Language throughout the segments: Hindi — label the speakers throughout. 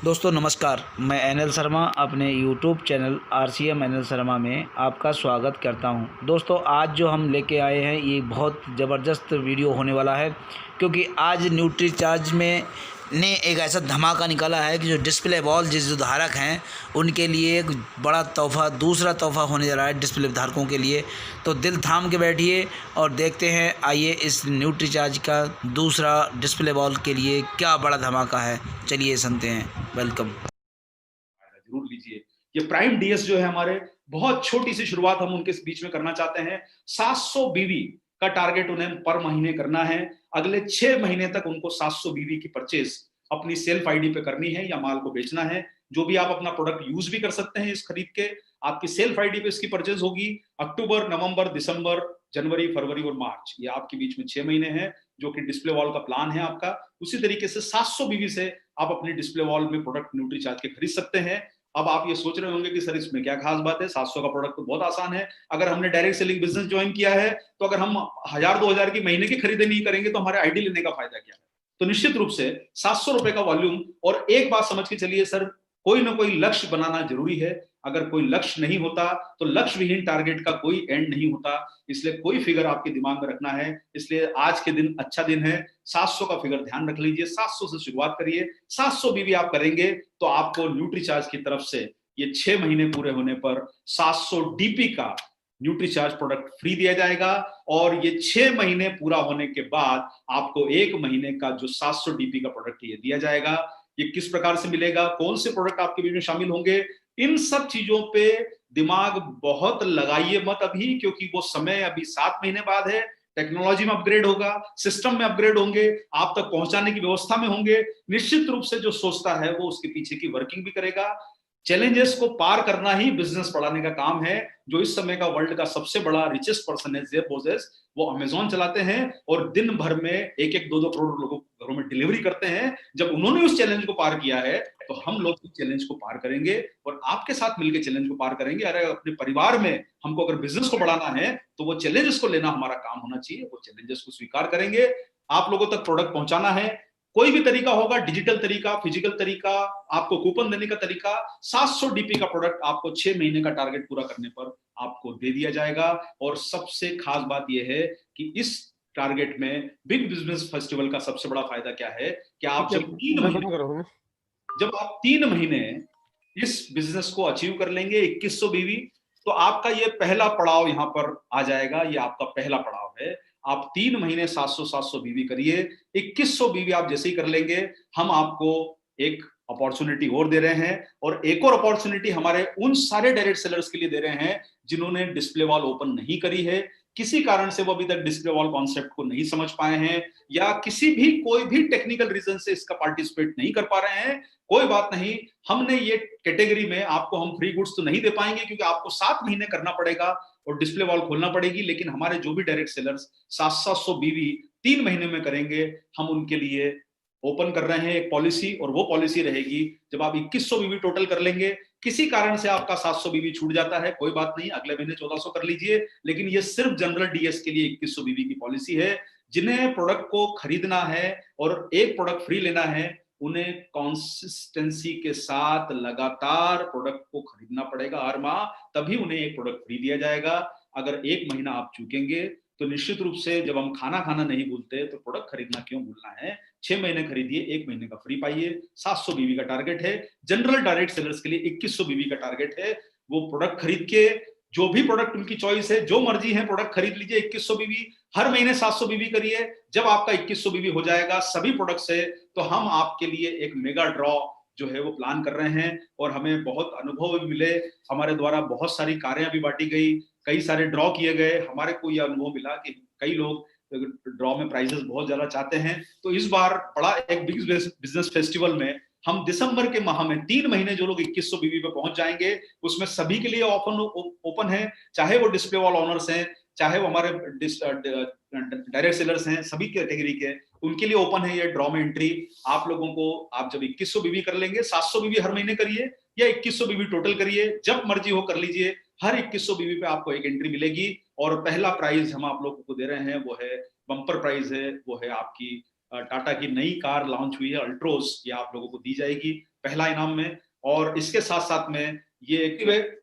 Speaker 1: दोस्तों नमस्कार, मैं एनएल शर्मा अपने YouTube channel RCM NL Sharma में आपका स्वागत करता हूं। दोस्तों आज जो हम लेके आए हैं ये बहुत ज़बरदस्त वीडियो होने वाला है, क्योंकि आज न्यूट्रीचार्ज में ने एक ऐसा धमाका निकाला है कि जो डिस्प्ले वॉल जो धारक हैं उनके लिए एक बड़ा तोहफ़ा, दूसरा तोहफ़ा होने जा रहा है डिस्प्ले धारकों के लिए। तो दिल थाम के बैठिए और देखते हैं, आइए इस न्यूट्रीचार्ज का दूसरा डिस्प्ले वॉल के लिए क्या बड़ा धमाका है। चलिए सुनते हैं। वेलकम।
Speaker 2: जरूर लीजिए। ये प्राइम डीएस जो है हमारे, बहुत छोटी सी शुरुआत हम उनके बीच में करना चाहते हैं। 700 बीवी का टारगेट उन्हें पर महीने करना है। अगले 6 महीने तक उनको 700 बीवी की परचेज अपनी सेल्फ आईडी पे करनी है या माल को बेचना है। जो भी आप अपना प्रोडक्ट यूज भी कर सकते हैं इस खरीद के, आपकी सेल्फ आईडी पे इसकी परचेज होगी। अक्टूबर, नवंबर, दिसंबर, जनवरी, फरवरी और मार्च, ये आपके बीच में 6 महीने हैं जो कि डिस्प्ले वॉल का प्लान है आपका। उसी तरीके से 700 बीवी से आप अपनी डिस्प्ले वॉल में प्रोडक्ट न्यूट्रीचार्ज के खरीद सकते हैं। अब आप ये सोच रहे होंगे कि सर इसमें क्या खास बात है, 700 का प्रोडक्ट तो बहुत आसान है। अगर हमने डायरेक्ट सेलिंग बिजनेस ज्वाइन किया है तो अगर हम 1000-2000 की महीने की खरीदारी नहीं करेंगे तो हमारे आईडी लेने का फायदा क्या है। तो निश्चित रूप से 700 रुपए का वॉल्यूम। और एक बात समझ के चलिए सर, कोई ना कोई लक्ष्य बनाना जरूरी है। अगर कोई लक्ष्य नहीं होता तो लक्ष्य विहीन टारगेट का कोई एंड नहीं होता। इसलिए कोई फिगर आपके दिमाग में रखना है। इसलिए आज के दिन अच्छा दिन है, 700 का फिगर ध्यान रख लीजिए। 700 से शुरुआत करिए। 700 बीवी आप करेंगे तो आपको न्यूट्रीचार्ज की तरफ से ये 6 महीने पूरे होने पर 700 डीपी का न्यूट्रीचार्ज प्रोडक्ट फ्री दिया जाएगा। और ये 6 महीने पूरा होने के बाद आपको 1 महीने का जो 700 डीपी का प्रोडक्ट ये दिया जाएगा। ये किस प्रकार से मिलेगा, कौन से प्रोडक्ट आपके बीच में शामिल होंगे, इन सब चीजों पे दिमाग बहुत लगाइए मत अभी, क्योंकि वो समय अभी 7 महीने बाद है। टेक्नोलॉजी में अपग्रेड होगा, सिस्टम में अपग्रेड होंगे, आप तक पहुंचाने की व्यवस्था में होंगे। निश्चित रूप से जो सोचता है वो उसके पीछे की वर्किंग भी करेगा। चैलेंजेस को पार करना ही बिजनेस बढ़ाने का काम है। जो इस समय का वर्ल्ड का सबसे बड़ा रिचेस्ट पर्सन है, जेफ बेजोस, वो अमेजोन चलाते हैं और दिन भर में 1-1, 2-2 करोड़ लोगों को घरों में डिलीवरी करते हैं। जब उन्होंने उस चैलेंज को पार किया है तो हम लोग उस चैलेंज को पार करेंगे और आपके साथ मिलकर चैलेंज को पार करेंगे। अरे अपने परिवार में हमको अगर बिजनेस को बढ़ाना है तो वो चैलेंजेस को लेना हमारा काम होना चाहिए। वो चैलेंजेस को स्वीकार करेंगे। आप लोगों तक प्रोडक्ट पहुंचाना है, कोई भी तरीका होगा, डिजिटल तरीका, फिजिकल तरीका, आपको कूपन देने का तरीका। 700 डीपी का प्रोडक्ट आपको 6 महीने का टारगेट पूरा करने पर आपको दे दिया जाएगा। और सबसे खास बात यह है कि इस टारगेट में बिग बिजनेस फेस्टिवल का सबसे बड़ा फायदा क्या है कि आप
Speaker 3: ठीक है, मैं खत्म कर रहा हूँ।
Speaker 2: जब आप 3 महीने इस बिजनेस को अचीव कर लेंगे 2100 बीवी, तो आपका ये पहला पड़ाव यहां पर आ जाएगा। ये आपका पहला पड़ाव है। आप 3 महीने 700 बीवी करिए। 2100 बीवी आप जैसे ही कर लेंगे, हम आपको एक अपॉर्चुनिटी और दे रहे हैं। और एक और अपॉर्चुनिटी हमारे उन सारे डायरेक्ट सेलर्स के लिए दे रहे हैं जिन्होंने डिस्प्ले वॉल ओपन नहीं करी है। किसी कारण से वो अभी तक डिस्प्ले वॉल कॉन्सेप्ट को नहीं समझ पाए हैं, या किसी भी कोई भी टेक्निकल रीजन से इसका पार्टिसिपेट नहीं कर पा रहे हैं। कोई बात नहीं, हमने ये कैटेगरी में आपको हम फ्री गुड्स तो नहीं दे पाएंगे, क्योंकि आपको 7 महीने करना पड़ेगा और डिस्प्ले वॉल खोलना पड़ेगी। लेकिन हमारे जो भी डायरेक्ट सेलर्स 700 बीवी 3 महीने में करेंगे, हम उनके लिए ओपन कर रहे हैं एक पॉलिसी। और वो पॉलिसी रहेगी, जब आप 2100 बीवी टोटल कर लेंगे, किसी कारण से आपका 700 बीवी छूट जाता है, कोई बात नहीं, अगले महीने 1400 कर लीजिए। लेकिन ये सिर्फ जनरल डीएस के लिए 2100 बीवी की पॉलिसी है। जिन्हें प्रोडक्ट को खरीदना है और एक प्रोडक्ट फ्री लेना है, उन्हें कॉन्सिस्टेंसी के साथ लगातार प्रोडक्ट को खरीदना पड़ेगा हर माह, तभी उन्हें एक प्रोडक्ट फ्री दिया जाएगा। अगर 1 महीना आप चूकेंगे तो निश्चित रूप से, जब हम खाना खाना नहीं भूलते तो प्रोडक्ट खरीदना क्यों भूलना है। 6 महीने खरीदिए, 1 महीने का फ्री पाइए। 700 बीवी का टारगेट है। जनरल डायरेक्ट सेलर्स के लिए 2100 बीवी का टारगेट है। वो प्रोडक्ट खरीद के, जो भी प्रोडक्ट उनकी चॉइस है, जो मर्जी है, प्रोडक्ट खरीद लीजिए 2100 बीवी। हर महीने 700 बीवी करिए। जब आपका 2100 बीवी हो जाएगा सभी प्रोडक्ट से, तो हम आपके लिए एक मेगा ड्रॉ जो है वो प्लान कर रहे हैं। और हमें बहुत अनुभव भी मिले, हमारे द्वारा बहुत सारी कारें भी बांटी गई, कई सारे ड्रॉ किए गए। हमारे को यह अनुभव मिला कि कई लोग ड्रॉ में प्राइजेस बहुत ज्यादा चाहते हैं। तो इस बार बड़ा एक बिग बिजनेस फेस्टिवल में हम दिसंबर के माह में 3 महीने जो लोग 2100 बीवी पे पहुंच जाएंगे, उसमें सभी के लिए ओपन है। चाहे वो डिस्प्ले वॉल ओनर्स हैं, चाहे वो हमारे डायरेक्ट सेलर्स हैं, सभी कैटेगरी के उनके लिए ओपन है ये ड्रॉ में एंट्री। आप लोगों को, आप जब 2100 बीवी कर लेंगे, 700 बीवी हर महीने करिए या 2100 बीवी टोटल करिए, जब मर्जी हो कर लीजिए। हर 2100 बीवी पे आपको एक एंट्री मिलेगी। और पहला प्राइज हम आप लोगों को दे रहे हैं, वो है बम्पर प्राइज है, वो है आपकी टाटा की नई कार लॉन्च हुई है अल्ट्रोज, ये आप लोगों को दी जाएगी। पहला इनाम में। और इसके साथ साथ में ये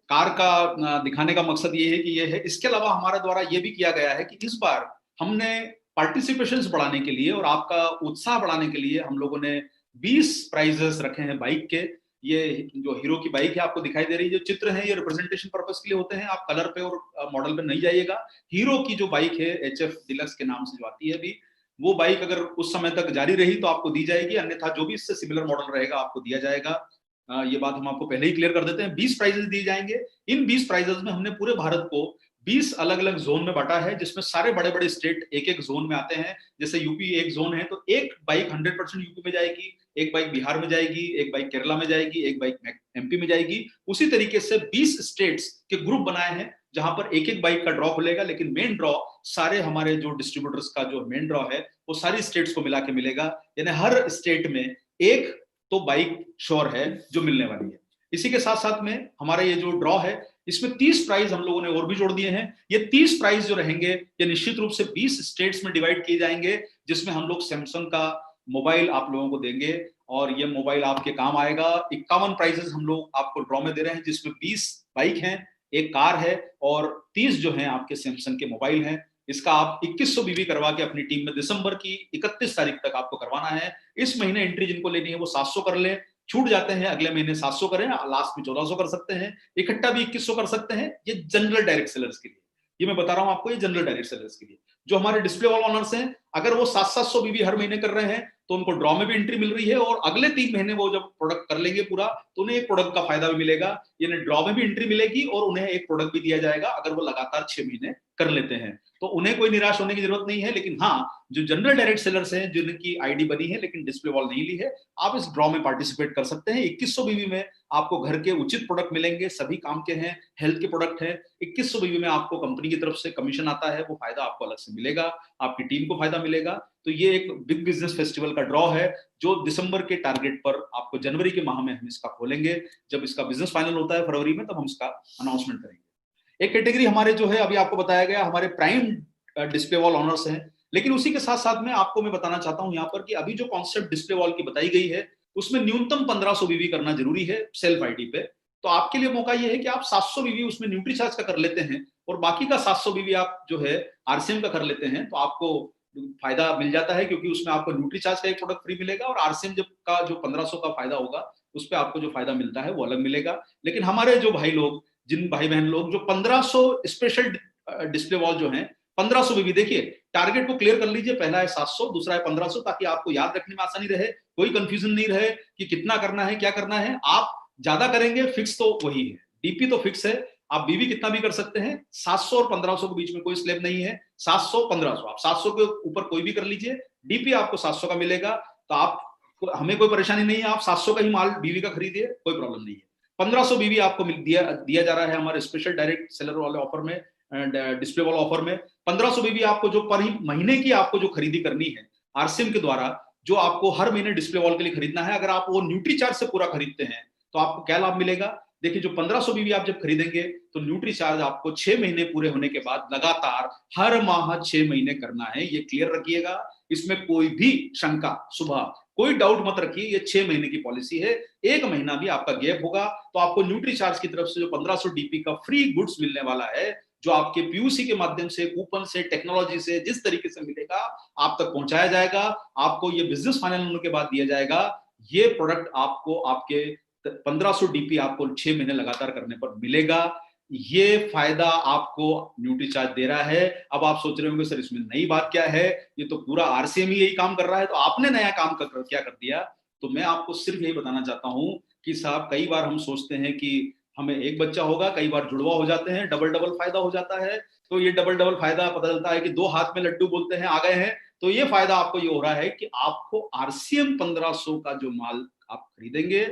Speaker 2: कार का दिखाने का मकसद ये है कि ये है। इसके अलावा हमारे द्वारा ये भी किया गया है कि इस बार हमने पार्टिसिपेशंस बढ़ाने के लिए और आपका उत्साह बढ़ाने के लिए हम लोगों ने 20 प्राइजेस रखे हैं बाइक के। ये जो हीरो की बाइक है आपको दिखाई दे रही है, जो चित्र है ये रिप्रेजेंटेशन पर्पस के लिए होते हैं, आप कलर पे और मॉडल पे नहीं जाइएगा। हीरो की जो बाइक है HF डिलक्स के नाम से जो आती है अभी, वो बाइक अगर उस समय तक जारी रही तो आपको दी जाएगी, अन्यथा जो भी इससे सिमिलर मॉडल रहेगा आपको दिया जाएगा। ये बात हम आपको पहले ही क्लियर कर देते हैं। 20 प्राइजेस दिए जाएंगे। इन 20 प्राइजेस में हमने पूरे भारत को 20 अलग अलग जोन में बांटा है, जिसमें सारे बड़े बड़े स्टेट एक एक जोन में आते हैं। जैसे यूपी एक जोन है तो एक बाइक 100% यूपी में जाएगी, एक बाइक बिहार में जाएगी, एक बाइक केरला में जाएगी, एक बाइक MP में जाएगी। उसी तरीके से 20 स्टेट्स के ग्रुप बनाए हैं जहां पर एक एक बाइक का ड्रॉ खुलेगा, लेकिन मेन ड्रॉ सारे हमारे जो डिस्ट्रीब्यूटर्स का जो मेन ड्रॉ है वो सारी स्टेट्स को मिला के मिलेगा। यानी हर स्टेट में एक तो बाइक श्योर है जो मिलने वाली है। इसी के साथ साथ में हमारा ये जो ड्रॉ है इसमें 30 प्राइज हम लोगों ने और भी जोड़ दिए हैं। ये 30 प्राइज जो रहेंगे ये निश्चित रूप से 20 स्टेट्स में डिवाइड किए जाएंगे, जिसमें हम लोग सैमसंग का मोबाइल आप लोगों को देंगे और ये मोबाइल आपके काम आएगा। 51 प्राइजेस हम लोग आपको ड्रॉ में दे रहे हैं, जिसमें 20 बाइक हैं, एक कार है और 30 जो हैं आपके सैमसंग के मोबाइल हैं। इसका आप 2100 बीबी करवा के अपनी टीम में दिसंबर की 31 तारीख तक आपको करवाना है। इस महीने एंट्री जिनको लेनी है वो 700 कर ले, छूट जाते हैं अगले महीने 700 करें, लास्ट में 1400 कर सकते हैं, इकट्ठा भी 2100 कर सकते हैं। ये जनरल डायरेक्ट सेलर्स के लिए, ये मैं बता रहा हूं आपको, ये जनरल डायरेक्ट सेलर्स के लिए। जो हमारे डिस्प्ले वॉल ऑनर्स हैं, अगर वो 700 बीबी हर महीने कर रहे हैं तो उनको ड्रॉ में भी एंट्री मिल रही है और अगले 3 महीने वो जब प्रोडक्ट कर लेंगे पूरा तो उन्हें एक प्रोडक्ट का फायदा भी मिलेगा। यानी ड्रॉ में भी एंट्री मिलेगी और उन्हें एक प्रोडक्ट भी दिया जाएगा अगर वो लगातार 6 महीने कर लेते हैं। तो उन्हें कोई निराश होने की जरूरत नहीं है। लेकिन हाँ, जो जनरल डायरेक्ट सेलर्स हैं जिनकी आईडी बनी है लेकिन डिस्प्ले वॉल नहीं ली है, आप इस ड्रॉ में पार्टिसिपेट कर सकते हैं। 2100 बीबी में आपको घर के उचित प्रोडक्ट मिलेंगे, सभी काम के हैं, हेल्थ के प्रोडक्ट हैं। 2100 बीबी में आपको कंपनी की तरफ से कमीशन आता है, वो फायदा आपको अलग से मिलेगा, आपकी टीम को फायदा मिलेगा। तो ये एक बिग बिजनेस फेस्टिवल का ड्रॉ है जो दिसंबर के टारगेट पर आपको जनवरी के माह में हम इसका खोलेंगे। जब इसका बिजनेस फाइनल होता है फरवरी में, तब हम इसका अनाउंसमेंट करेंगे। एक कैटेगरी हमारे जो है अभी आपको बताया गया हमारे प्राइम डिस्प्ले वॉल ऑनर्स हैं। लेकिन उसी के साथ साथ में आपको मैं बताना चाहता हूं यहाँ पर कि अभी जो कॉन्सेप्ट डिस्प्ले वॉल की बताई गई है उसमें न्यूनतम 1500 बीबी करना जरूरी है सेल्फ आईडी पे। तो आपके लिए मौका ये है कि आप 700 बीबी उसमें न्यूट्री चार्ज का कर लेते हैं और बाकी का 700 बीबी आप जो है RCM का कर लेते हैं, तो आपको फायदा मिल जाता है, क्योंकि उसमें आपको न्यूट्री चार्ज का एक प्रोडक्ट फ्री मिलेगा और RCM जब का जो 1500 का फायदा होगा उस पर आपको जो फायदा मिलता है वो अलग मिलेगा। लेकिन हमारे जो भाई लोग, जिन भाई बहन लोग जो 1500 स्पेशल डिस्प्ले वॉल जो है 1500 बीबी, देखिए टारगेट को क्लियर कर लीजिए, पहला है 700, दूसरा है 1500, ताकि आपको याद रखने में आसानी रहे, कोई कंफ्यूजन नहीं रहे कि कितना करना है क्या करना है। आप ज्यादा करेंगे फिक्स तो वही है, डीपी तो फिक्स है, आप बीबी कितना भी कर सकते हैं। 700 और 1500 के बीच में कोई स्लैब नहीं है, 700 1500, आप 700 के ऊपर कोई भी कर लीजिए, डीपी आपको 700 का मिलेगा। तो आप, हमें कोई परेशानी नहीं है, आप 700 का ही माल बीबी का खरीदिए, कोई प्रॉब्लम नहीं है। 1500 बीबी आपको दिया जा रहा है हमारे स्पेशल डायरेक्ट सेलर वाले ऑफर में, डिस्प्ले वाला ऑफर में। 1500 बीबी आपको जो पर ही महीने की आपको जो खरीदी करनी है RCM के द्वारा, जो आपको हर महीने डिस्प्ले वॉल के लिए खरीदना है, अगर आप वो न्यूट्री चार्ज से पूरा खरीदते हैं तो आपको क्या लाभ मिलेगा। देखिए, जो 1500 बीबी आप जब खरीदेंगे तो न्यूट्री चार्ज आपको 6 महीने पूरे होने के बाद लगातार हर माह 6 महीने करना है, ये क्लियर रखिएगा। इसमें कोई भी शंका, सुबह कोई डाउट मत रखिए, ये 6 महीने की पॉलिसी है। एक महीना भी आपका गैप होगा तो आपको न्यूट्री चार्ज की तरफ से जो 1500 DP का फ्री गुड्स मिलने वाला है, जो आपके PUC के माध्यम से, कूपन से, टेक्नोलॉजी से जिस तरीके से मिलेगा आप तक पहुंचाया जाएगा, आपको ये बिजनेस फाइनल होने के बाद दिया जाएगा। ये प्रोडक्ट आपको आपके 1500 DP आपको 6 महीने लगातार करने पर मिलेगा। ये फायदा आपको न्यूट्री चार्ज दे रहा है। अब आप सोच रहे होंगे सर इसमें नई बात क्या है, ये तो पूरा RCM ही यही काम कर रहा है, तो आपने नया काम क्या कर दिया। तो मैं आपको सिर्फ यही बताना चाहता हूं कि साहब, कई बार हम सोचते हैं कि हमें एक बच्चा होगा, कई बार जुड़वा हो जाते हैं, डबल डबल फायदा हो जाता है। तो ये डबल डबल फायदा पता चलता है कि 2 हाथ में लड्डू बोलते हैं, आ गए हैं। तो ये फायदा आपको ये हो रहा है कि आपको RCM 1500 का जो माल आप खरीदेंगे,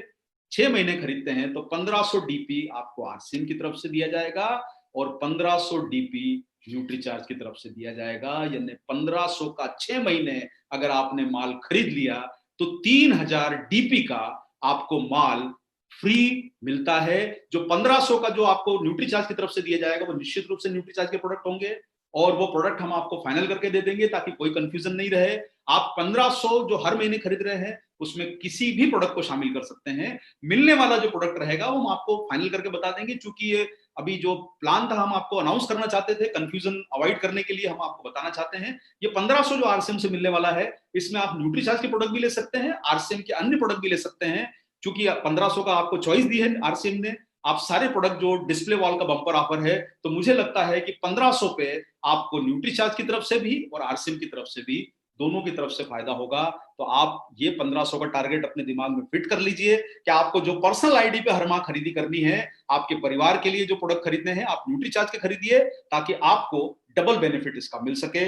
Speaker 2: 6 महीने खरीदते हैं, तो 1500 DP आपको RCM की तरफ से दिया जाएगा और 1500 DP न्यूट्री चार्ज की तरफ से दिया जाएगा। यानी 1500 का 6 महीने अगर आपने माल खरीद लिया तो 3000 DP का आपको माल फ्री मिलता है। जो 1500 का जो आपको न्यूट्री चार्ज की तरफ से दिया जाएगा वो निश्चित रूप से न्यूट्री चार्ज के प्रोडक्ट होंगे और वो प्रोडक्ट हम आपको फाइनल करके दे देंगे ताकि कोई कंफ्यूजन नहीं रहे। आप 1500 जो हर महीने खरीद रहे हैं उसमें किसी भी प्रोडक्ट को शामिल कर सकते हैं। मिलने वाला जो प्रोडक्ट रहेगा वो हम आपको फाइनल करके बता देंगे, चूंकि ये अभी जो प्लान था हम आपको अनाउंस करना चाहते थे, कंफ्यूजन अवॉइड करने के लिए हम आपको बताना चाहते हैं। ये 1500 जो आरसीएम से मिलने वाला है, इसमें आप न्यूट्रीचार्ज के प्रोडक्ट भी ले सकते हैं, आरसीएम के अन्य प्रोडक्ट भी ले सकते हैं। चूंकि 1500 का आपको चॉइस दी है आरसीएम ने, आप सारे प्रोडक्ट जो डिस्प्ले वॉल का बम्पर ऑफर है, तो मुझे लगता है कि 1500 पे आपको न्यूट्रीचार्ज की तरफ से भी और आरसीएम की तरफ से भी, दोनों की तरफ से फायदा होगा। तो आप ये 1500 का टारगेट अपने दिमाग में फिट कर लीजिए कि आपको जो पर्सनल आईडी पे हर माह खरीदी करनी है, आपके परिवार के लिए जो प्रोडक्ट खरीदने हैं, आप न्यूट्रीचार्ज के खरीदिए, ताकि आपको डबल बेनिफिट इसका मिल सके,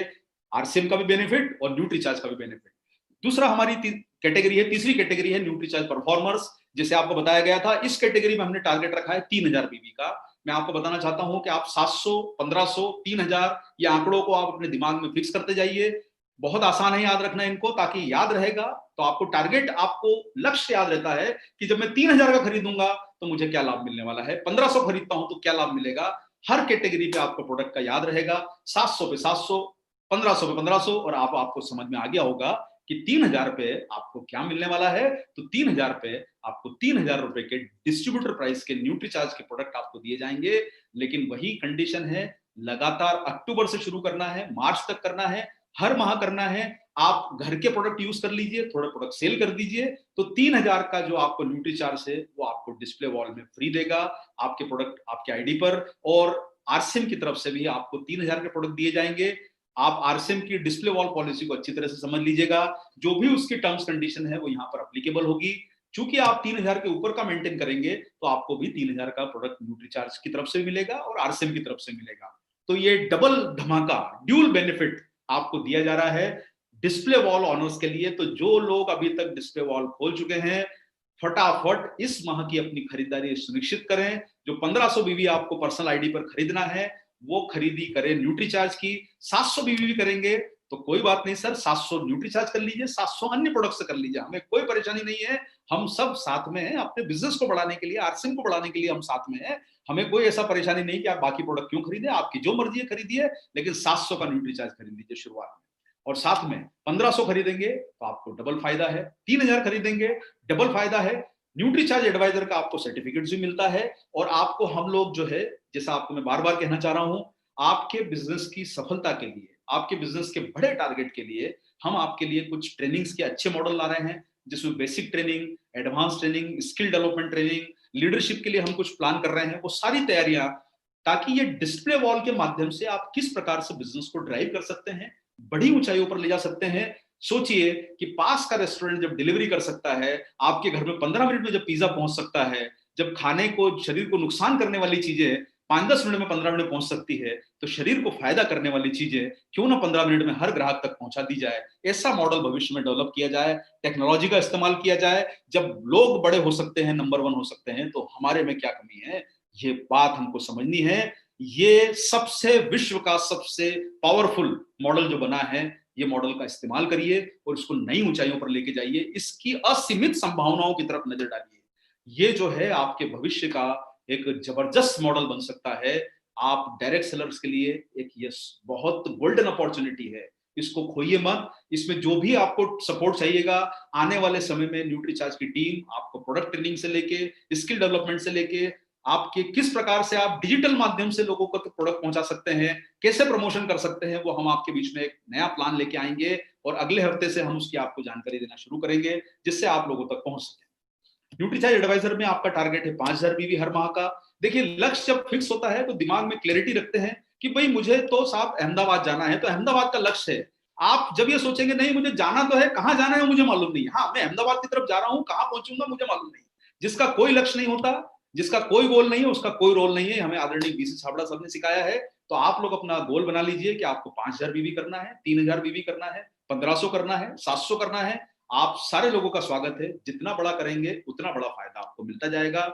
Speaker 2: आरसीएम का भी बेनिफिट और न्यूट्रीचार्ज का भी बेनिफिट। दूसरा हमारी कैटेगरी है, तीसरी कैटेगरी है न्यूट्रीचार्ज परफॉर्मर्स, जैसे आपको बताया गया था। इस कैटेगरी में हमने टारगेट रखा है 3000 बीबी का। मैं आपको बताना चाहता हूं कि आप 700, 1500, 3000 ये आंकड़ों को आप अपने दिमाग में फिक्स करते जाइए। बहुत आसान है याद रखना इनको, ताकि याद रहेगा तो आपको टारगेट, आपको लक्ष्य याद रहता है कि जब मैं 3000 का खरीदूंगा तो मुझे क्या लाभ मिलने वाला है, 1500 खरीदता हूं तो क्या लाभ मिलेगा। हर कैटेगरी पे आपको प्रोडक्ट का याद रहेगा। 700 पे 700, 1500 पे 1500, और आपको समझ में आ गया होगा कि 3000 पे आपको क्या मिलने वाला है। तो 3000 पे आपको 3000 रुपए के डिस्ट्रीब्यूटर प्राइस के न्यूट्रीचार्ज के प्रोडक्ट आपको दिए जाएंगे। लेकिन वही कंडीशन है, लगातार अक्टूबर से शुरू करना है, मार्च तक करना है, हर माह करना है। आप घर के प्रोडक्ट यूज कर लीजिए, थोड़े प्रोडक्ट सेल कर दीजिए, तो 3000 का जो आपको न्यूट्रीचार्ज है वो आपको डिस्प्ले वॉल में फ्री देगा, आपके प्रोडक्ट आपके आईडी पर। और आरसीएम की तरफ से भी आपको 3000 के प्रोडक्ट दिए जाएंगे। आप आरसीएम की डिस्प्ले वॉल पॉलिसी को अच्छी तरह से समझ लीजिएगा, जो भी उसकी टर्म्स कंडीशन है वो यहाँ पर अप्लीकेबल होगी। चूंकि आप 3000 के ऊपर का मेंटेन करेंगे तो आपको भी 3000 का प्रोडक्ट न्यूट्रीचार्ज की तरफ से मिलेगा और आरसीएम की तरफ से मिलेगा। तो ये डबल धमाका, ड्यूल बेनिफिट आपको दिया जा रहा है डिस्प्ले वॉल ऑनर्स के लिए। तो जो लोग अभी तक डिस्प्ले वॉल खोल चुके हैं, फटाफट इस माह की अपनी खरीदारी सुनिश्चित करें। जो 1500 बीवी आपको पर्सनल आईडी पर खरीदना है, वो खरीदी करें न्यूट्रीचार्ज की। 700 बीवी भी करेंगे तो कोई बात नहीं सर, 700 न्यूट्रीचार्ज कर लीजिए, 700 अन्य प्रोडक्ट से कर लीजिए, हमें कोई परेशानी नहीं है। हम सब साथ में हैं, अपने बिजनेस को बढ़ाने के लिए, आरसीएम को बढ़ाने के लिए हम साथ में हैं। हमें कोई ऐसा परेशानी नहीं कि आप बाकी प्रोडक्ट क्यों खरीदे, आपकी जो मर्जी है खरीदिए, लेकिन 700 का न्यूट्रीचार्ज खरीद लीजिए शुरुआत में। और साथ में 1500 खरीदेंगे तो आपको डबल फायदा है, 3000 खरीदेंगे डबल फायदा है। न्यूट्रीचार्ज एडवाइजर का आपको सर्टिफिकेट भी मिलता है। और आपको हम लोग जो है, जैसा आपको मैं बार बार कहना चाह रहा हूं, आपके बिजनेस की सफलता के लिए, आपके बिजनेस के बड़े टारगेट के लिए हम आपके लिए कुछ ट्रेनिंग्स के अच्छे मॉडल ला रहे हैं, जिसमें basic training, advance training, skill development training, leadership के लिए हम कुछ प्लान कर रहे हैं। वो सारी तैयारियां, ताकि ये डिस्प्ले वॉल के माध्यम से आप किस प्रकार से बिजनेस को ड्राइव कर सकते हैं, बड़ी ऊंचाइयों पर ले जा सकते हैं। सोचिए कि पास का रेस्टोरेंट जब डिलीवरी कर सकता है, आपके घर में 15 मिनट में जब पिज्जा पहुंच सकता है, जब खाने को, शरीर को नुकसान करने वाली चीजें 5-10 मिनट में, 15 मिनट में पहुंच सकती है, तो शरीर को फायदा करने वाली चीजें क्यों ना 15 मिनट में हर ग्राहक तक पहुंचा दी जाए। ऐसा मॉडल भविष्य में डेवलप किया जाए, टेक्नोलॉजी का इस्तेमाल किया जाए। जब लोग बड़े हो सकते हैं, नंबर 1 हो सकते हैं, तो हमारे में क्या कमी है, ये बात हमको समझनी है। ये सबसे, विश्व का सबसे पावरफुल मॉडल जो बना है, ये मॉडल का इस्तेमाल करिए और इसको नई ऊंचाइयों पर लेके जाइए, इसकी असीमित संभावनाओं की तरफ नजर डालिए। ये जो है आपके भविष्य का एक जबरदस्त मॉडल बन सकता है। आप डायरेक्ट सेलर्स के लिए एक ये बहुत गोल्डन अपॉर्चुनिटी है, इसको खोइए मत। इसमें जो भी आपको सपोर्ट चाहिएगा, आने वाले समय में न्यूट्रीचार्ज की टीम आपको प्रोडक्ट ट्रेनिंग से लेके, स्किल डेवलपमेंट से लेके, आपके किस प्रकार से आप डिजिटल माध्यम से लोगों को प्रोडक्ट पहुंचा सकते हैं, कैसे प्रमोशन कर सकते हैं, वो हम आपके बीच में एक नया प्लान लेके आएंगे। और अगले हफ्ते से हम उसकी आपको जानकारी देना शुरू करेंगे, जिससे आप लोगों तक पहुंच सके। न्यूट्रीचार्ज एडवाइजर में आपका टारगेट है 5000 बीवी हर माह का। देखिए, लक्ष्य जब फिक्स होता है तो दिमाग में क्लैरिटी रखते हैं कि भाई मुझे तो साहब अहमदाबाद जाना है, तो अहमदाबाद का लक्ष्य है। आप जब ये सोचेंगे नहीं मुझे जाना तो है, कहां जाना है मुझे मालूम नहीं, हाँ मैं अहमदाबाद की तरफ जा रहा हूं, कहां पहुंचूंगा मुझे मालूम नहीं, जिसका कोई लक्ष्य नहीं होता, जिसका कोई गोल नहीं है, उसका कोई रोल नहीं है। हमें आदरणीय बीसी छाबड़ा साहब ने सिखाया है। तो आप लोग अपना गोल बना लीजिए कि आपको 5000 बीवी करना है, 3000 बीवी करना है, 1500 करना है, 700 करना है। आप सारे लोगों का स्वागत है, जितना बड़ा करेंगे उतना बड़ा फायदा आपको मिलता जाएगा।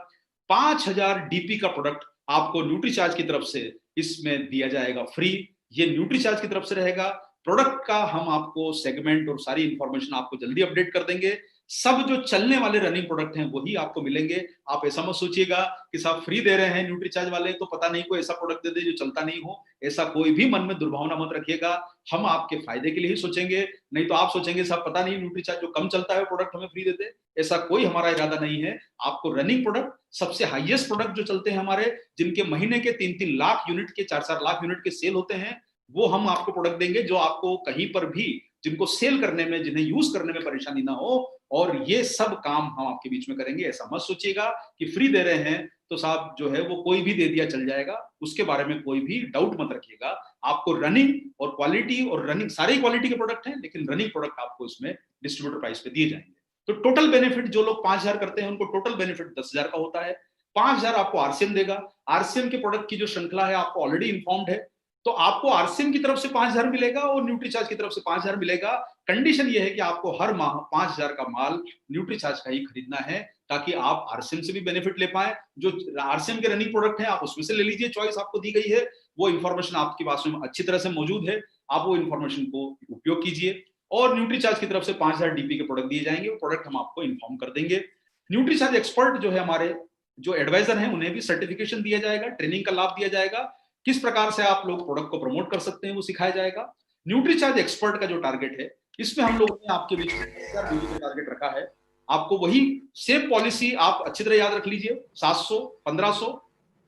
Speaker 2: 5000 डीपी का प्रोडक्ट आपको न्यूट्रीचार्ज की तरफ से इसमें दिया जाएगा फ्री। ये न्यूट्रीचार्ज की तरफ से रहेगा। प्रोडक्ट का हम आपको सेगमेंट और सारी इंफॉर्मेशन आपको जल्दी अपडेट कर देंगे। सब जो चलने वाले रनिंग प्रोडक्ट हैं वही आपको मिलेंगे। आप ऐसा मत सोचिएगा कि साहब फ्री दे रहे हैं न्यूट्रीचार्ज वाले तो पता नहीं कोई ऐसा प्रोडक्ट दे दे जो चलता नहीं हो, ऐसा कोई भी मन में दुर्भावना मत रखिएगा। हम आपके फायदे के लिए ही सोचेंगे, नहीं तो आप सोचेंगे साहब पता नहीं न्यूट्रीचार्ज जो कम चलता है प्रोडक्ट हमें फ्री दे दे। ऐसा कोई हमारा इरादा नहीं है। आपको रनिंग प्रोडक्ट, सबसे हाईएस्ट प्रोडक्ट जो चलते हैं हमारे, जिनके महीने के 3-3 लाख यूनिट के, 4-4 लाख यूनिट के सेल होते हैं, वो हम आपको प्रोडक्ट देंगे जो आपको कहीं पर भी, जिनको सेल करने में, जिन्हें यूज करने में परेशानी ना हो। और ये सब काम हम आपके बीच में करेंगे। ऐसा मत सोचिएगा कि फ्री दे रहे हैं तो साहब जो है वो कोई भी दे दिया चल जाएगा, उसके बारे में कोई भी डाउट मत रखिएगा। आपको रनिंग और क्वालिटी, और रनिंग सारी क्वालिटी के प्रोडक्ट हैं, लेकिन रनिंग प्रोडक्ट आपको इसमें डिस्ट्रीब्यूटर प्राइस पे दिए जाएंगे। तो टोटल बेनिफिट जो लोग 5,000 करते हैं उनको टोटल बेनिफिट 10,000 का होता है। 5,000 आपको आरसीएम देगा। आरसीएम के प्रोडक्ट की जो श्रृंखला है आपको ऑलरेडी इन्फॉर्म्ड है, तो आपको आरसीएम की तरफ से 5,000 मिलेगा और न्यूट्रीचार्ज की तरफ से 5,000 मिलेगा। कंडीशन यह है कि आपको हर माह 5,000 का माल न्यूट्रीचार्ज का ही खरीदना है, ताकि आप आरसीएम से भी बेनिफिट ले पाए। जो आरसीएम के रनिंग प्रोडक्ट है आप उसमें से ले लीजिए, चॉइस आपको दी गई है, वो इंफॉर्मेशन आपके पास में अच्छी तरह से मौजूद है, आप वो इंफॉर्मेशन को उपयोग कीजिए। और न्यूट्रीचार्ज की तरफ से 5,000 डीपी के प्रोडक्ट दिए जाएंगे, वो प्रोडक्ट हम आपको इन्फॉर्म कर देंगे। न्यूट्रीचार्ज एक्सपर्ट जो है हमारे, जो एडवाइजर हैं, उन्हें भी सर्टिफिकेशन दिया जाएगा, ट्रेनिंग का लाभ दिया जाएगा, किस प्रकार से आप लोग प्रोडक्ट को प्रमोट कर सकते हैं वो सिखाया जाएगा। न्यूट्रीचार्ज एक्सपर्ट का जो टारगेट है, इसमें हम लोगों ने आपके बीच में 10,000 बीवी का टारगेट रखा है। आपको वही सेम पॉलिसी आप अच्छी तरह याद रख लीजिए, 700, 1500,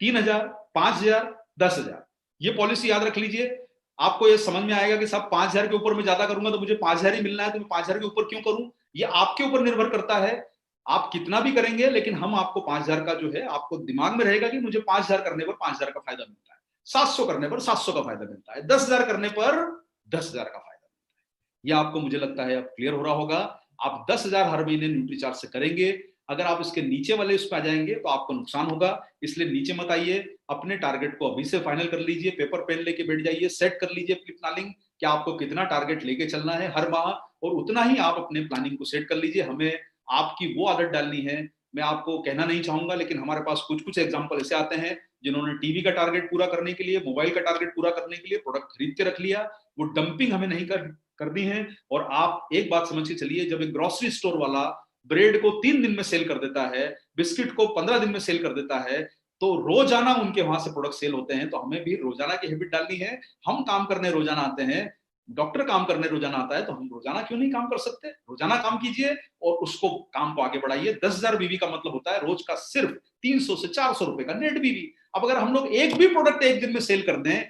Speaker 2: 3,000, 5,000, 10,000, ये पॉलिसी याद रख लीजिए। आपको ये समझ में आएगा कि साहब 5,000 के ऊपर मैं ज्यादा करूंगा तो मुझे 5,000 ही मिलना है, तो मैं 5,000 के ऊपर क्यों करूं। ये आपके ऊपर निर्भर करता है, आप कितना भी करेंगे, लेकिन हम आपको 5,000 का जो है, आपको दिमाग में रहेगा कि मुझे 5,000 करने पर 5,000 का फायदा मिलता है, 700 करने पर 700 का फायदा मिलता है, 10,000 करने पर 10,000 का फायदा मिलता है। यह आपको मुझे लगता है अब क्लियर हो रहा होगा। आप 10,000 हर महीने न्यूट्रीचार्ज से करेंगे। अगर आप इसके नीचे वाले उस पर आ जाएंगे तो आपको नुकसान होगा, इसलिए नीचे मत आइए। अपने टारगेट को अभी से फाइनल कर लीजिए, पेपर पेन लेके बैठ जाइए, सेट कर लीजिए अपनी प्लानिंग कि आपको कितना टारगेट लेके चलना है हर माह, और उतना ही आप अपने प्लानिंग को सेट कर लीजिए। हमें आपकी वो आदत डालनी है। मैं आपको कहना नहीं चाहूंगा, लेकिन हमारे पास कुछ कुछ एग्जाम्पल ऐसे आते हैं जिन्होंने टीवी का टारगेट पूरा करने के लिए, मोबाइल का टारगेट पूरा करने के लिए प्रोडक्ट खरीद के रख लिया। वो डंपिंग हमें नहीं करनी है। और आप एक बात समझ के चलिए, जब एक ग्रोसरी स्टोर वाला ब्रेड को 3 दिन में सेल कर देता है, बिस्किट को 15 दिन में सेल कर देता है, तो रोजाना उनके वहां से प्रोडक्ट सेल होते हैं। तो हमें भी रोजाना की हैबिट डालनी है। हम काम करने रोजाना आते हैं, डॉक्टर काम करने रोजाना आता है, तो हम रोजाना क्यों नहीं काम कर सकते। रोजाना काम कीजिए और उसको काम को आगे बढ़ाइए। 10,000 बीवी का मतलब होता है रोज का सिर्फ 300 से 400 रुपए का नेट बीवी। अब अगर हम लोग एक भी प्रोडक्ट एक दिन में सेल कर दें,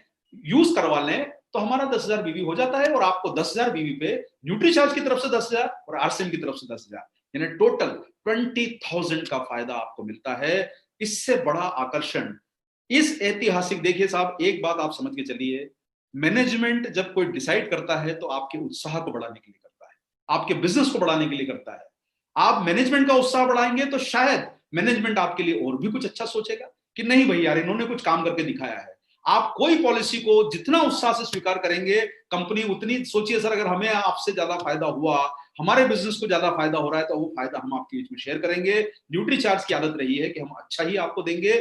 Speaker 2: यूज करवा लें, तो हमारा 10,000 बीवी हो जाता है। और आपको 10,000 बीवी पे न्यूट्रीचार्ज की तरफ से 10,000 और आरसीएम की तरफ से 10,000, यानी टोटल 20,000 का फायदा आपको मिलता है। इससे बड़ा आकर्षण इस ऐतिहासिक, देखिए साहब एक बात आप समझ के चलिए, मैनेजमेंट जब कोई डिसाइड करता है तो आपके उत्साह को बढ़ाने के लिए करता है, आपके बिजनेस को बढ़ाने के लिए करता है। आप मैनेजमेंट का उत्साह बढ़ाएंगे तो शायद मैनेजमेंट आपके लिए और भी कुछ अच्छा सोचेगा कि नहीं भाई यार, इन्होंने कुछ काम करके दिखाया है। आप कोई पॉलिसी को जितना उत्साह से स्वीकार करेंगे, कंपनी उतनी, सोचिए सर अगर हमें आपसे ज्यादा फायदा हुआ, हमारे बिजनेस को ज्यादा फायदा हो रहा है, तो वो फायदा हम आपके बीच में शेयर करेंगे। न्यूट्रीचार्ज की आदत रही है कि हम अच्छा ही आपको देंगे।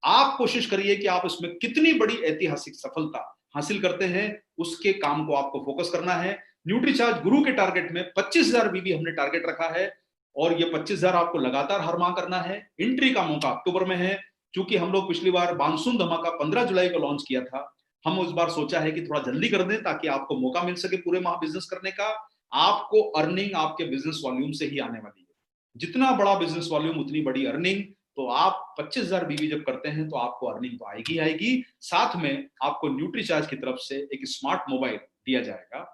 Speaker 2: आप कोशिश करिए कि आप इसमें कितनी बड़ी ऐतिहासिक सफलता हासिल करते हैं, उसके काम को आपको फोकस करना है। न्यूट्रीचार्ज गुरु के टारगेट में 25,000 बीबी हमने टारगेट रखा है, और ये 25,000 आपको लगातार हर माह करना है। एंट्री का मौका अक्टूबर में है। चूंकि हम लोग पिछली बार मानसून धमाका 15 जुलाई को लॉन्च किया था, हम इस बार सोचा है कि थोड़ा जल्दी कर दें ताकि आपको मौका मिल सके पूरे माह बिजनेस करने का। आपको अर्निंग आपके बिजनेस वॉल्यूम से ही आने वाली है। जितना बड़ा बिजनेस वॉल्यूम उतनी बड़ी अर्निंग। तो आप 25,000 बीवी जब करते हैं तो आपको अर्निंग तो आएगी आएगी, साथ में आपको न्यूट्रीचार्ज की तरफ से एक स्मार्ट मोबाइल दिया जाएगा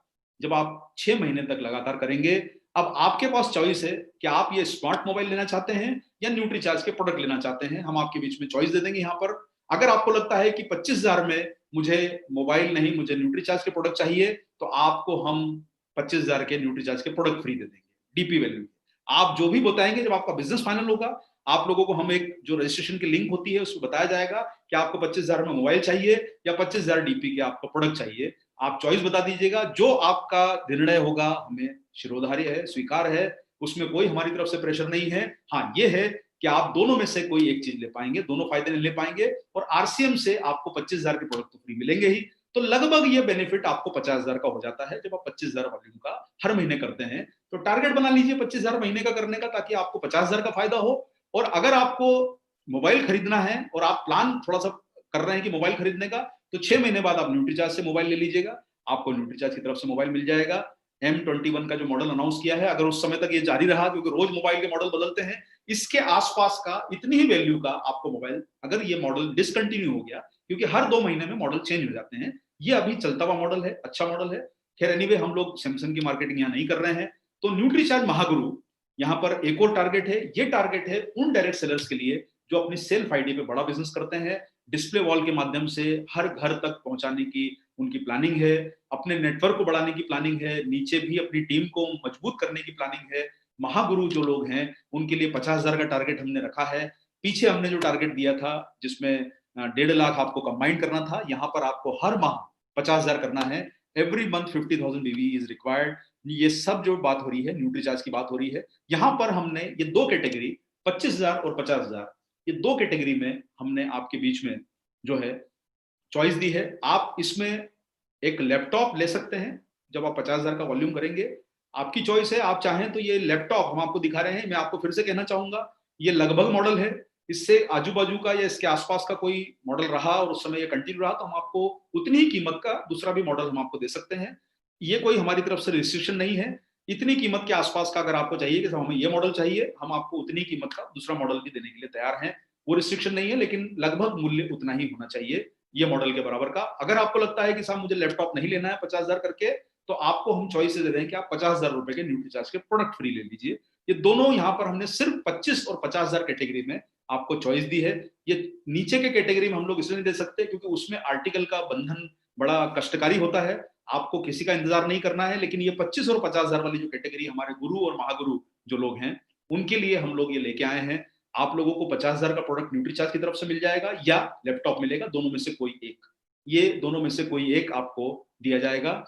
Speaker 2: जब आप 6 महीने तक लगातार करेंगे। अब आपके पास चॉइस है कि आप ये स्मार्ट मोबाइल लेना चाहते हैं या न्यूट्रीचार्ज के प्रोडक्ट लेना चाहते हैं। हम आपके बीच में चॉइस दे देंगे यहाँ पर। अगर आपको लगता है कि 25,000 में मुझे मोबाइल नहीं, मुझे न्यूट्रीचार्ज के प्रोडक्ट चाहिए, तो आपको हम 25,000 के न्यूट्रीचार्ज के प्रोडक्ट फ्री दे देंगे, डीपी वैल्यू। आप जो भी बताएंगे, जब आपका बिजनेस फाइनल होगा, आप लोगों को हम एक जो रजिस्ट्रेशन की लिंक होती है उसमें बताया जाएगा कि आपको 25,000 में मोबाइल चाहिए या 25,000 डीपी के आपको प्रोडक्ट चाहिए। आप चॉइस बता दीजिएगा, जो आपका निर्णय होगा हमें शिरोधार्य है, स्वीकार है, उसमें कोई हमारी तरफ से प्रेशर नहीं है। हाँ ये है कि आप दोनों में से कोई एक चीज ले पाएंगे, दोनों फायदे नहीं ले पाएंगे। और आरसीएम से आपको 25,000 के प्रोडक्ट तो फ्री मिलेंगे ही। तो लगभग ये बेनिफिट आपको 50,000 का हो जाता है जब आप 25,000 वॉल्यूम का हर महीने करते हैं। तो टारगेट बना लीजिए 25,000 महीने का करने का, ताकि आपको 50,000 का फायदा हो। और अगर आपको मोबाइल खरीदना है और आप प्लान थोड़ा सा कर रहे हैं कि मोबाइल खरीदने का, तो 6 महीने बाद आप न्यूट्रीचार्ज से मोबाइल ले लीजिएगा। आपको न्यूट्रीचार्ज की तरफ से मोबाइल मिल जाएगा। M21 का जो मॉडल अनाउंस किया है, अगर उस समय तक ये जारी रहा, क्योंकि रोज मोबाइल के मॉडल बदलते हैं, इसके आसपास का इतनी ही वैल्यू का आपको मोबाइल, अगर ये मॉडल डिसकंटिन्यू हो गया, क्योंकि हर 2 महीने में मॉडल चेंज हो जाते हैं, ये अभी चलता हुआ मॉडल है, अच्छा मॉडल है। खैर एनीवे, हम लोग सैमसंग की मार्केटिंग यहाँ नहीं कर रहे हैं। तो न्यूट्रीचार्ज महागुरु, यहाँ पर एक और टारगेट है। ये टारगेट है उन डायरेक्ट सेलर्स के लिए जो अपनी सेल्फ आईडी पे बड़ा बिजनेस करते हैं। डिस्प्ले वॉल के माध्यम से हर घर तक पहुंचाने की उनकी प्लानिंग है, अपने नेटवर्क को बढ़ाने की प्लानिंग है, नीचे भी अपनी टीम को मजबूत करने की प्लानिंग है। महागुरु जो लोग हैं उनके लिए 50,000 का टारगेट हमने रखा है। पीछे हमने जो टारगेट दिया था जिसमें 1.5 लाख आपको कंबाइन करना था, यहाँ पर आपको हर माह 50,000 करना है। एवरी मंथ 50,000 बीवी इज रिक्वायर्ड। ये सब जो बात हो रही है, न्यूट्रीचार्ज की बात हो रही है। यहाँ पर हमने ये दो कैटेगरी, 25,000 और 50,000, ये दो कैटेगरी में हमने आपके बीच में जो है चॉइस दी है। आप इसमें एक लैपटॉप ले सकते हैं जब आप 50,000 का वॉल्यूम करेंगे। आपकी चॉइस है, आप चाहें तो ये लैपटॉप हम आपको दिखा रहे हैं। मैं आपको फिर से कहना चाहूंगा, ये लगभग मॉडल है, इससे आजू बाजू का या इसके आसपास का कोई मॉडल रहा और उस समय ये कंटिन्यू रहा, तो हम आपको उतनी ही कीमत का दूसरा भी मॉडल हम आपको दे सकते हैं। ये कोई हमारी तरफ से रिस्ट्रिक्शन नहीं है। इतनी कीमत के आसपास का अगर आपको चाहिए कि हमें ये मॉडल चाहिए, हम आपको उतनी कीमत का दूसरा मॉडल भी देने के लिए तैयार हैं। वो रिस्ट्रिक्शन नहीं है, लेकिन लगभग मूल्य उतना ही होना चाहिए, ये मॉडल के बराबर का। अगर आपको लगता है कि साहब मुझे लैपटॉप नहीं लेना है 50,000 करके, तो आपको हम चॉइस दे दें कि आप 50,000 रुपए के न्यूट्रीचार्ज के प्रोडक्ट फ्री ले लीजिए। ये दोनों यहाँ पर हमने सिर्फ 25 और 50,000 कैटेगरी में आपको चॉइस दी है। ये नीचे के कैटेगरी में हम लोग इसलिए नहीं दे सकते क्योंकि उसमें आर्टिकल का बंधन बड़ा कष्टकारी होता है, आपको किसी का इंतजार नहीं करना है। लेकिन ये 25 और 50,000 वाली जो कैटेगरी हमारे गुरु और महागुरु जो लोग हैं, उनके लिए हम लोग ये लेके आए हैं। आप लोगों को 50,000 का प्रोडक्ट न्यूट्रीचार्ज की तरफ से मिल जाएगा या लैपटॉप मिलेगा, दोनों में से कोई एक। ये दोनों में से कोई एक आपको दिया जाएगा।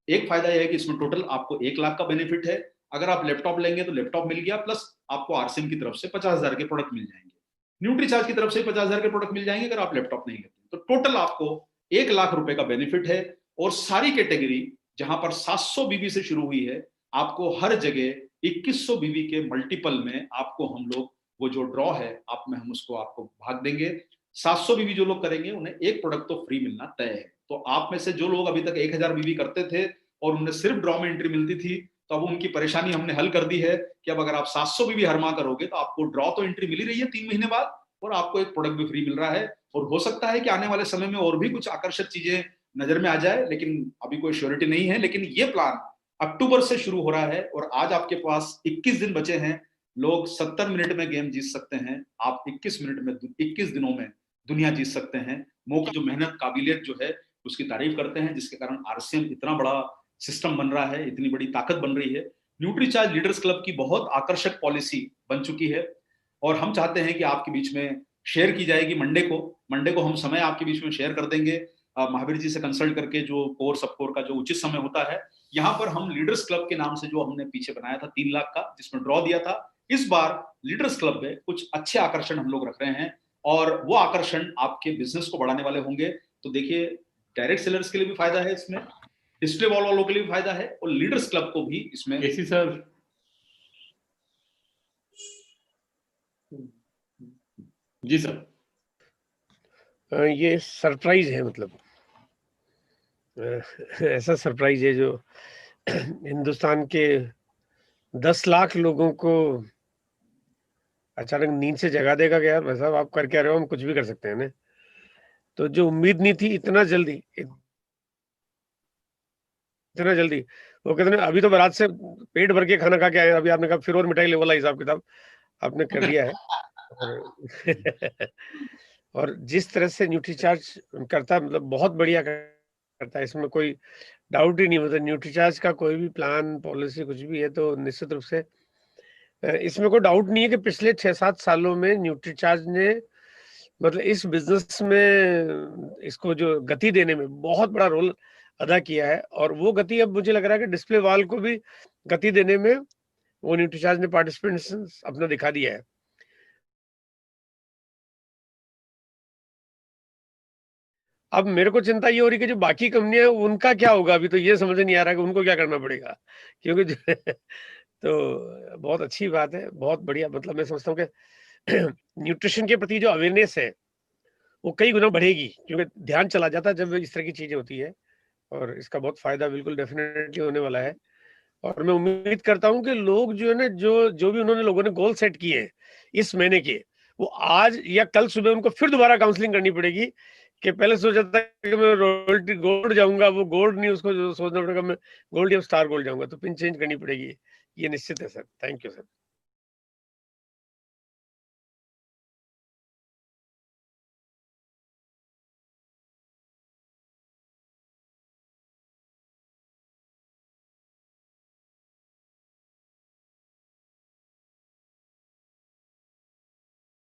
Speaker 2: एक फायदा यह है कि इसमें टोटल आपको 1 लाख का बेनिफिट है। अगर आप लैपटॉप लेंगे तो लैपटॉप मिल गया, प्लस आपको आरसीएम की तरफ से 50,000 के प्रोडक्ट मिल जाएंगे। न्यूट्रीचार्ज की तरफ से 50,000 के प्रोडक्ट मिल जाएंगे अगर आप लैपटॉप नहीं लेते। तो टोटल आपको 1 लाख रुपए का बेनिफिट है। और सारी कैटेगरी जहां पर 700 बीबी से शुरू हुई है, आपको हर जगह 2100 बीबी के मल्टीपल में आपको हम लोग वो जो ड्रॉ है आप में हम उसको आपको भाग देंगे। 700 बीबी जो लोग करेंगे उन्हें एक प्रोडक्ट तो फ्री मिलना तय है। तो आप में से जो लोग अभी तक 1000 बीबी करते थे और उन्हें सिर्फ ड्रॉ में एंट्री मिलती थी, तो अब उनकी परेशानी हमने हल कर दी है कि अब अगर आप 700 बीबी हर माह करोगे तो आपको ड्रॉ तो एंट्री मिल ही रही है 3 महीने बाद, और आपको एक प्रोडक्ट भी फ्री मिल रहा है। और हो सकता है कि आने वाले समय में और भी कुछ आकर्षक चीजें नजर में आ जाए, लेकिन अभी कोई श्योरिटी नहीं है। लेकिन ये प्लान अक्टूबर से शुरू हो रहा है और आज आपके पास 21 दिन बचे हैं। लोग 70 मिनट में गेम जीत सकते हैं, आप 21 दिनों में दुनिया जीत सकते हैं। मौका जो मेहनत काबिलियत जो है उसकी तारीफ करते हैं, जिसके कारण आरसीएम इतना बड़ा सिस्टम बन रहा है, इतनी बड़ी ताकत बन रही है। न्यूट्रीचार्ज लीडर्स क्लब की बहुत आकर्षक पॉलिसी बन चुकी है और हम चाहते हैं कि आपके बीच में शेयर की जाएगी। मंडे को हम समय आपके बीच में शेयर कर देंगे महावीर जी से कंसल्ट करके, जो कोर सब कोर का जो उचित समय होता है। यहाँ पर हम लीडर्स क्लब के नाम से जो हमने पीछे बनाया था 3 लाख का, जिसमें ड्रॉ दिया था, इस बार लीडर्स क्लब में कुछ अच्छे आकर्षण हम लोग रख रहे हैं और वो आकर्षण आपके बिजनेस को बढ़ाने वाले होंगे। तो देखिए, डायरेक्ट सेलर्स के लिए भी फायदा है इसमें, डिस्प्ले वॉल वालों के लिए भी फायदा है और लीडर्स क्लब को भी इसमें।
Speaker 3: एसी सर, जी सर,
Speaker 4: ये सरप्राइज है, मतलब ऐसा सरप्राइज है जो हिंदुस्तान के 10 लाख लोगों को अचानक नींद से जगा देगा कि यार भाई साहब आप कर क्या रहे हो, हम कुछ भी कर सकते हैं ना। तो जो उम्मीद नहीं थी इतना जल्दी वो कहते हैं अभी तो बारात से पेट भर के खाना खा के आए, अभी आपने कहा फिर और मिठाई ले वाला हिसाब किताब आपने कर दिया है। और और जिस तरह से न्यूट्रीचार्ज करता है, मतलब बहुत बढ़िया करता है, इसमें कोई डाउट ही नहीं। मतलब न्यूट्रीचार्ज का कोई भी प्लान पॉलिसी कुछ भी है तो निश्चित रूप से इसमें कोई डाउट नहीं है कि पिछले 6-7 सालों में न्यूट्रीचार्ज ने मतलब इस बिजनेस में इसको जो गति देने में बहुत बड़ा रोल अदा किया है। और वो गति अब मुझे लग रहा है कि डिस्प्ले वॉल को भी गति देने में वो न्यूट्रीचार्ज ने पार्टिसिपेंट्स अपना दिखा दिया है। अब मेरे को चिंता ये हो रही है कि जो बाकी कंपनियां हैं उनका क्या होगा, अभी तो ये समझ नहीं आ रहा कि उनको क्या करना पड़ेगा, क्योंकि तो बहुत अच्छी बात है, बहुत बढ़िया। मतलब मैं समझता हूँ कि न्यूट्रिशन के प्रति जो अवेयरनेस है वो कई गुना बढ़ेगी, क्योंकि ध्यान चला जाता है जब इस तरह की चीजें होती है, और इसका बहुत फायदा बिल्कुल डेफिनेटली होने वाला है। और मैं उम्मीद करता हूँ कि लोग जो है ना, जो जो भी उन्होंने लोगों ने गोल सेट किए हैं इस महीने के, वो आज या कल सुबह उनको फिर दोबारा काउंसलिंग करनी पड़ेगी। कि पहले सोचा था कि मैं रॉयल्टी गोल्ड जाऊंगा, वो गोल्ड नहीं, उसको जो सोचना पड़ेगा मैं गोल्ड या स्टार गोल्ड जाऊंगा, तो पिन चेंज करनी पड़ेगी। ये निश्चित है सर। Thank you sir.